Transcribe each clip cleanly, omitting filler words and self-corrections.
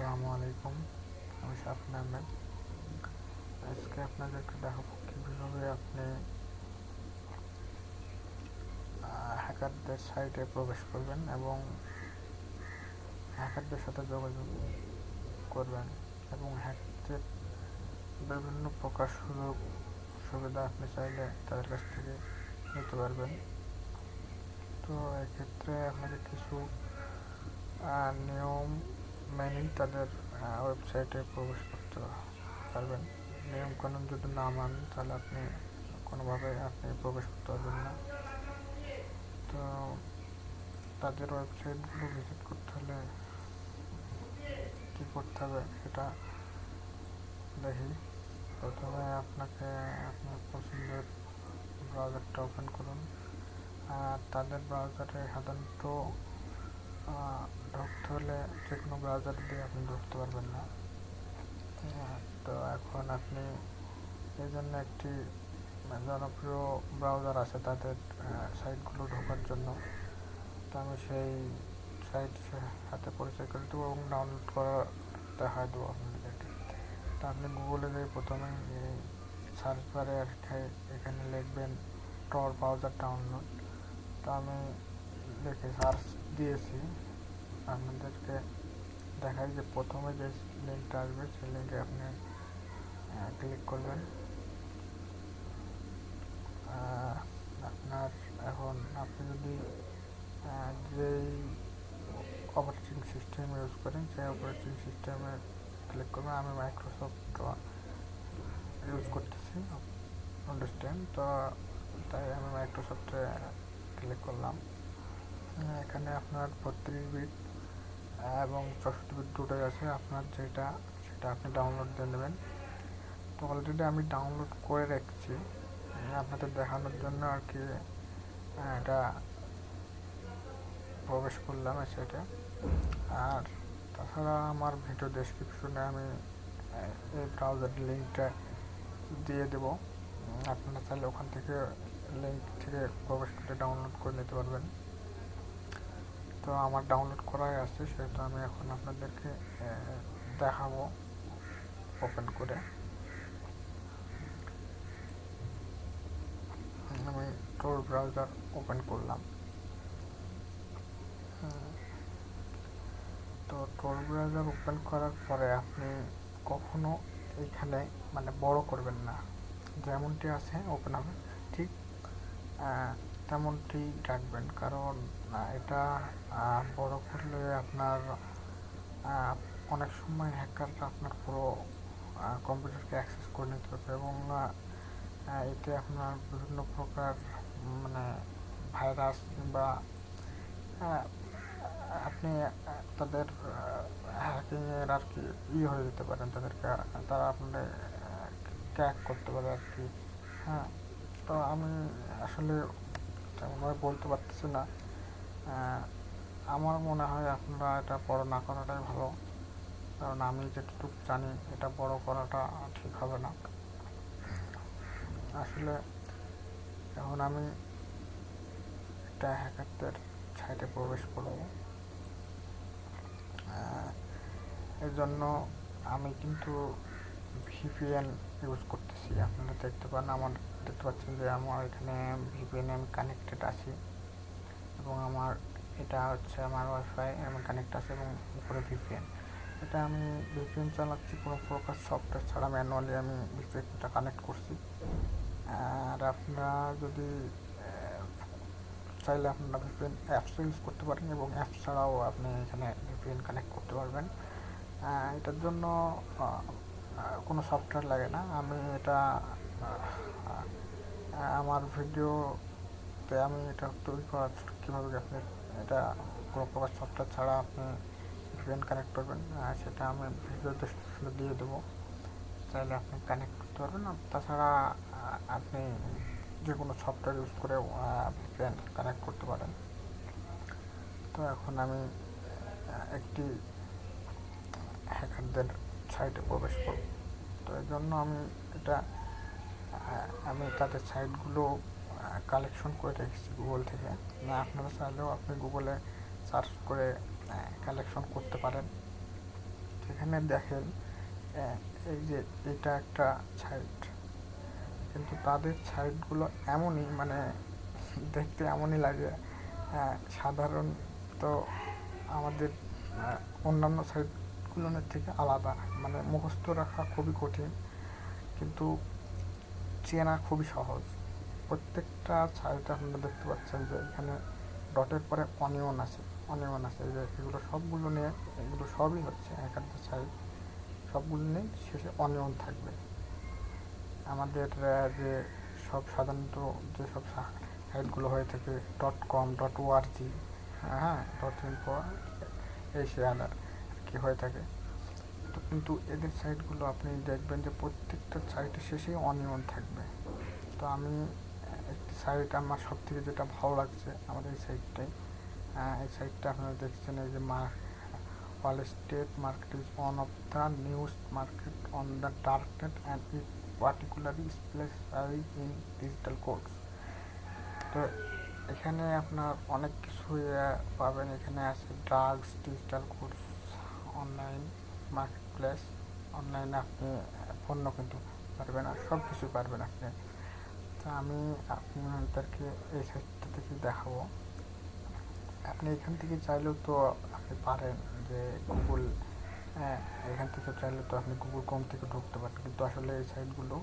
আসসালামু আলাইকুম। আমি শাফিন আহমেদ। আজকে আপনাদেরকে দেখাবো কীভাবে আপনি হ্যাকারদের সাইটে প্রবেশ করবেন এবং হ্যাকারদের সাথে যোগাযোগ করবেন এবং হ্যাকারদের বিভিন্ন প্রকার সুযোগ সুবিধা আপনি চাইলে তাদের কাছ থেকে নিতে পারবেন। তো এক্ষেত্রে আপনাকে কিছু নিয়ম মেনেই তাদের ওয়েবসাইটে প্রবেশ করতে পারবেন। নিয়মকানুন যদি না মানেন তাহলে আপনি কোনোভাবে আপনি প্রবেশ করতে পারবেন না। তো তাদের ওয়েবসাইটগুলো ভিজিট করতে হলে কী করতে হবে সেটা দেখি। প্রথমে আপনাকে আপনার পছন্দের ব্রাউজারটা ওপেন করুন। আর তাদের ব্রাউজারে সাধারণত ঢুকতে হলে যে কোনো ব্রাউজার দিয়ে আপনি ঢুকতে পারবেন না। তো এখন আপনি এই জন্য একটি জনপ্রিয় ব্রাউজার আছে তাদের সাইটগুলো ঢোকার জন্য। তো আমি সেই সাইট হাতে পরিচয় করে দেবো এবং ডাউনলোড করা দেখা দেবো আপনাদেরকে। তো আপনি গুগলে গিয়ে প্রথমে সার্চ বারে এখানে লিখবেন টর ব্রাউজার ডাউনলোড। তো আমি লিখে সার্চ দিয়েছি। আপনাদেরকে দেখাই যে প্রথমে যে লিঙ্কটা আসবে সেই লিঙ্কে আপনি ক্লিক করবেন। আপনার এখন আপনি যদি যেই অপারেটিং সিস্টেম ইউজ করেন সেই অপারেটিং সিস্টেমে ক্লিক করবেন। আমি মাইক্রোসফট ইউজ করতেছি আন্ডারস্ট্যান্ড, তো তাই আমি মাইক্রোসফটে ক্লিক করলাম। এখানে আপনার 32 বিট এবং 64 বিট দুটোই আছে। আপনার সেটা আপনি ডাউনলোড দিয়ে নেবেন। তো অলরেডি আমি ডাউনলোড করে রেখেছি আপনাদের দেখানোর জন্য আর কি। এটা প্রবেশ করলাম সেটা। আর তাছাড়া আমার ভিডিও ডেসক্রিপশনে আমি এই ব্রাউজার লিঙ্কটা দিয়ে দেব। আপনারা চাইলে ওখান থেকে লিঙ্ক থেকে প্রবেশ করে ডাউনলোড করে নিতে পারবেন। তো আমার ডাউনলোড করাই আছে, সেহেতু আমি এখন আপনাদেরকে দেখাবো ওপেন করে। আমি টোর ব্রাউজার ওপেন করলাম। তো টোর ব্রাউজার ওপেন করার পরে আপনি কখনো এইখানে বড় করবেন না। যেমনটি আছে ওপেন হবে ঠিক তেমনটি রাখবেন, কারণ এটা বড় করলে আপনার অনেক সময় হ্যাকাররা আপনার পুরো কম্পিউটারকে অ্যাক্সেস করে নিতে পারবে এবং এতে আপনার বিভিন্ন প্রকার ভাইরাস কিংবা আপনি তাদের হ্যাকিংয়ের আর কি হয়ে যেতে পারেন। তারা আপনাদের ক্র্যাক করতে পারে আর কি। তো আমি আসলে তেমনভাবে বলতে পারতেছি না। আমার মনে হয় আপনারা এটা বড় না করাটাই ভালো, কারণ আমি যেটুকু জানি এটা বড় করাটা ঠিক হবে না আসলে। এখন আমি একটা হ্যাকারদের সাইটে প্রবেশ করব। এর জন্য আমি কিন্তু ভিপিএন ইউজ করতেছি। আপনারা দেখতে পাচ্ছেন যে আমার এখানে ভিপিএন আমি কানেক্টেড আছি এবং আমার এটা হচ্ছে আমার ওয়াইফাই আমি কানেক্ট আছে এবং উপরে ভিপিএন। এটা আমি ভিপিএন চালাচ্ছি কোনো প্রকার সফটওয়্যার ছাড়া, ম্যানুয়ালি আমি ভিপিএনটা কানেক্ট করছি। আর আপনারা যদি চাইলে আপনারা ভিপিএন অ্যাপস ইউজ করতে পারেন এবং অ্যাপস ছাড়াও আপনি এখানে ভিপিএন কানেক্ট করতে পারবেন। এটার জন্য কোনো সফটওয়্যার লাগে না। আমি এটা আমার ভিডিওতে আমি এটা তৈরি করার কীভাবে আপনি এটা কোনো প্রকার সফটওয়্যার ছাড়া আপনি ভিপিএন কানেক্ট করবেন সেটা আমি ভিডিও ডেসক্রিপশনে দিয়ে দেবো। চাইলে আপনি কানেক্ট করতে পারবেন। তাছাড়া আপনি যে কোনো সফটওয়্যার ইউজ করে ভিপিএন কানেক্ট করতে পারেন। তো এখন আমি একটি হ্যাকারদের সাইটে প্রবেশ করব। তো এর জন্য আমি তাদের সাইটগুলো কালেকশন করে রেখেছি গুগল থেকে। আপনারা চাইলেও আপনি গুগলে সার্চ করে কালেকশন করতে পারেন, ঠিক এখানে দেখেন এই যে এটা একটা সাইট, কিন্তু তাদের সাইটগুলো এমনই মানে দেখতে এমনই লাগে সাধারণত আমাদের অন্যান্য সাইটগুলোর থেকে আলাদা, মানে মুখস্থ রাখা খুবই কঠিন কিন্তু চেনা খুবই সহজ। প্রত্যেকটা সাইটে আপনারা দেখতে পাচ্ছেন যে এখানে ডটের পরে অনিয়ন আছে, এই যে এগুলো সবগুলো নিয়ে, এগুলো সবই হচ্ছে হ্যাকারদের সাইট, সবগুলো নিয়ে শেষে অনিয়ন থাকবে। আমাদের যে সব সাধারণত যেসব সাইটগুলো হয়ে থাকে .com .org .info এই সে আদার কি হয়ে থাকে, তো কিন্তু এদের সাইটগুলো আপনি দেখবেন যে প্রত্যেকটা সাইটের শেষেই অনিয়ন থাকবে। তো আমি একটি সাইট আমার সব থেকে যেটা ভালো লাগছে আমাদের এই সাইটটাই, এই সাইটটা আপনারা দেখছেন, এই যে Wall Street market is one of the newest market on the darknet and it particularly specialize in digital codes. তো এখানে আপনার অনেক কিছুই পাবেন। এখানে আছে drugs, digital codes, online market place, অনলাইনে আপনি পণ্য কিন্তু পারবেন, আর সব কিছু পারবেন আপনি। তো আমি আপনাদেরকে এই সাইটটা থেকে দেখাবো। আপনি এখান থেকে চাইলেও তো আপনি পারেন যে গুগল, এখান থেকে চাইলে তো আপনি গুগল ক্রোম থেকে ঢুকতে পারেন, কিন্তু আসলে এই সাইটগুলো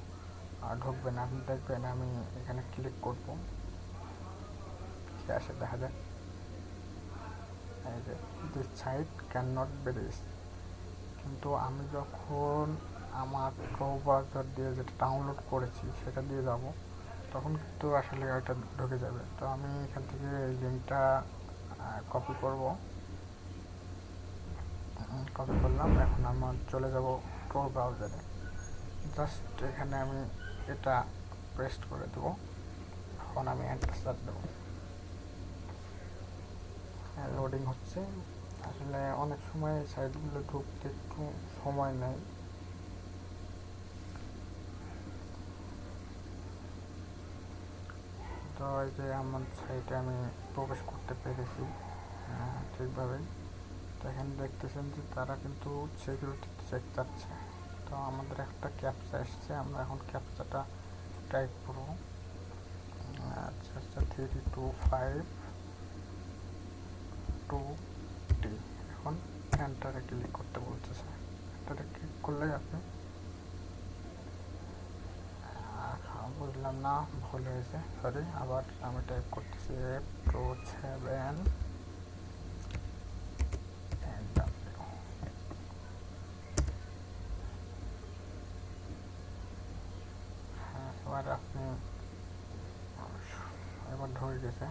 ঢুকবে না। আপনি দেখবেন আমি এখানে ক্লিক করবো, কি আসে দেখা যায়, এই যে this site can not be reach. কিন্তু আমি যখন আমার ব্রাউজার দিয়ে যেটা ডাউনলোড করেছি সেটা দিয়ে যাব, তখন কিন্তু আসলে এটা ঢুকে যাবে। তো আমি এখান থেকে এই লিঙ্কটা কপি করলাম। এখন আমার চলে যাব ক্রোম ব্রাউজারে, জাস্ট এখানে আমি এটা পেস্ট করে দেবো। এখন আমি এন্টার দেবো, লোডিং হচ্ছে। আসলে অনেক সময় সাইটগুলো ঢুকতে একটু সময় নেয়। তো এই যে আমার সাইটে আমি প্রবেশ করতে পেরেছি ঠিকভাবেই। তো এখানে দেখতেছেন যে তারা কিন্তু সিকিউরিটি চেক যাচ্ছে। তো আমাদের একটা ক্যাপচা এসছে, আমরা এখন ক্যাপচাটা টাইপ করবো। আচ্ছা 3252D। এখন এন্টারে ক্লিক করতে বলতেছে। এন্টারে ক্লিক করলে আপনি বুঝলাম না, ভুল হয়েছে, সরি। আবার আমি টাইপ করতেছি F7 এবার আপনি এবার ঢুকে গেছে।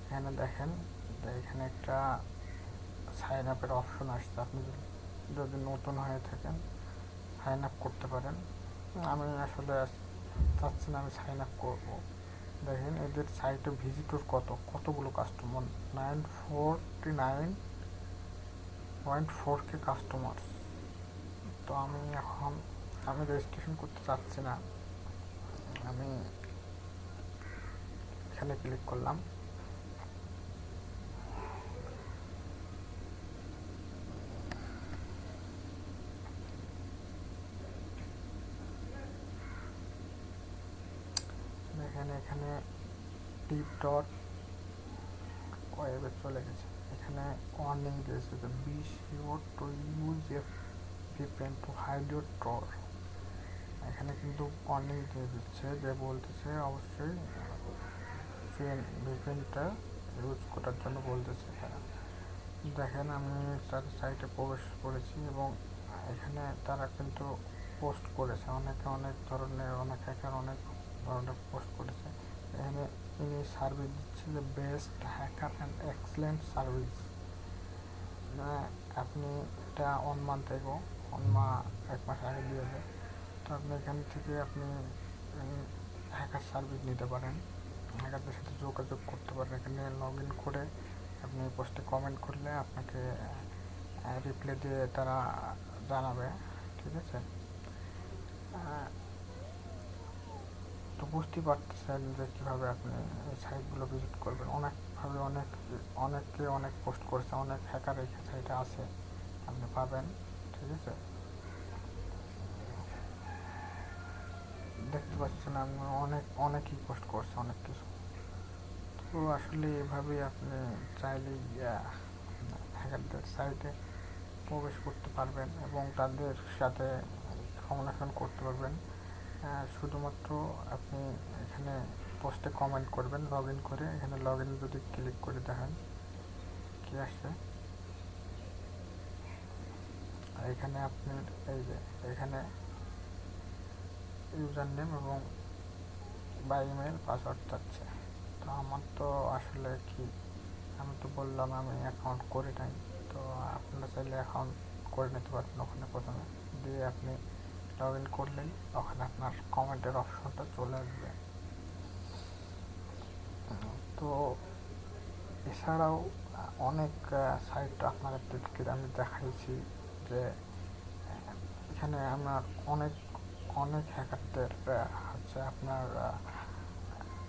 এখানে দেখেন এখানে একটা সাইন আপের অপশন আসছে। আপনি যদি নতুন হয়ে থাকেন সাইন আপ করতে পারেন। আমি আসলে চাচ্ছি না আমি সাইন আপ করবো। দেখেন এদের সাইটে ভিজিটর কতগুলো কাস্টমার, 949.4K কাস্টমার। তো আমি রেজিস্ট্রেশন করতে চাচ্ছি না, আমি এখানে ক্লিক করলাম। দেখেন এখানে টিপ ডট ওয়েবে চলে গেছে। এখানে ওয়ার্নিং দিয়েছে যে be sure to use a VPN to hide your troll. এখানে কিন্তু ওয়ার্নিং দিয়ে দিচ্ছে, যে বলতেছে অবশ্যই ভিপিএনটা ইউজ করার জন্য বলতেছে এখানে। দেখেন আমি তাদের সাইটে প্রবেশ করেছি এবং এখানে তারা কিন্তু পোস্ট করেছে, অনেক ধরনের, অনেক হ্যাকার অনেক ধরনের পোস্ট করেছে। এখানে ইনি সার্ভিস দিচ্ছে যে best hacker and excellent service. আপনি এটা 1 মান্থ এগো, 1 মাস আগে দিয়েছে। তো আপনি এখান থেকে আপনি হ্যাকার সার্ভিস নিতে পারেন, হ্যাকারদের সাথে যোগাযোগ করতে পারেন। এখানে লগ ইন করে আপনি পোস্টে কমেন্ট করলে আপনাকে রিপ্লাই দিয়ে তারা জানাবে, ঠিক আছে। তো বুঝতেই পারতেছেন যে কীভাবে আপনি এই সাইটগুলো ভিজিট করবেন। অনেকভাবে অনেকে অনেক পোস্ট করছে, অনেক হ্যাকার এই সাইটে আছে, আপনি পাবেন, ঠিক ঠিক আছে, দেখতে পাচ্ছেন আমি অনেকই পোস্ট করছে অনেক কিছু। তো আসলে এভাবেই আপনি চাইলেই হ্যাকারদের সাইটে প্রবেশ করতে পারবেন এবং তাদের সাথে কমিউনিকেশন করতে পারবেন। শুধুমাত্র আপনি এখানে পোস্টে কমেন্ট করবেন লগ ইন করে। এখানে লগ ইন যদি ক্লিক করে দেখেন কি আসছে, এখানে আপনি এই যে এখানে ইউজার নেম এবং বা ইমেল পাসওয়ার্ড চাচ্ছে। তো আমার তো আসলে কি, আমি তো বললাম আমি অ্যাকাউন্ট করে নাই। তো আপনারা চাইলে অ্যাকাউন্ট করে নিতে পারবেন ওখানে প্রথমে, দিয়ে আপনি লগ ইন করলেই ওখানে আপনার কমেন্টের অপশনটা চলে আসবে। তো এছাড়াও অনেক সাইট আপনাদেরকে আমি দেখাইছি যে এখানে আমার অনেক হ্যাকারদের হচ্ছে আপনার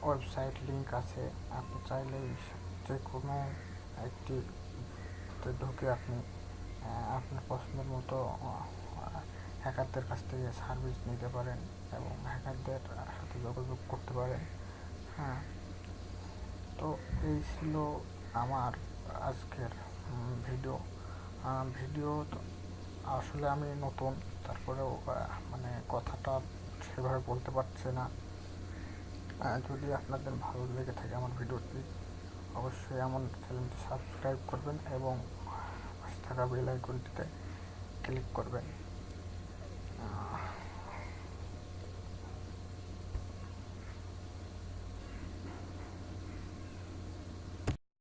ওয়েবসাইট লিঙ্ক আছে। আপনি চাইলেই যে কোনো একটি ঢুকে আপনি আপনার পছন্দের মতো হ্যাকারদের কাছ থেকে সার্ভিস নিতে পারেন এবং হ্যাকারদের সাথে যোগাযোগ করতে পারেন। হ্যাঁ, তো এই ছিল আমার আজকের ভিডিও। তো আসলে আমি নতুন, তারপরেও মানে কথাটা সেভাবে বলতে পারছি না। যদি আপনাদের ভালো লেগে থাকে আমার ভিডিওটি, অবশ্যই আমার চ্যানেলটি সাবস্ক্রাইব করবেন এবং পাশে থাকা বেল আইকনটিতে ক্লিক করবেন।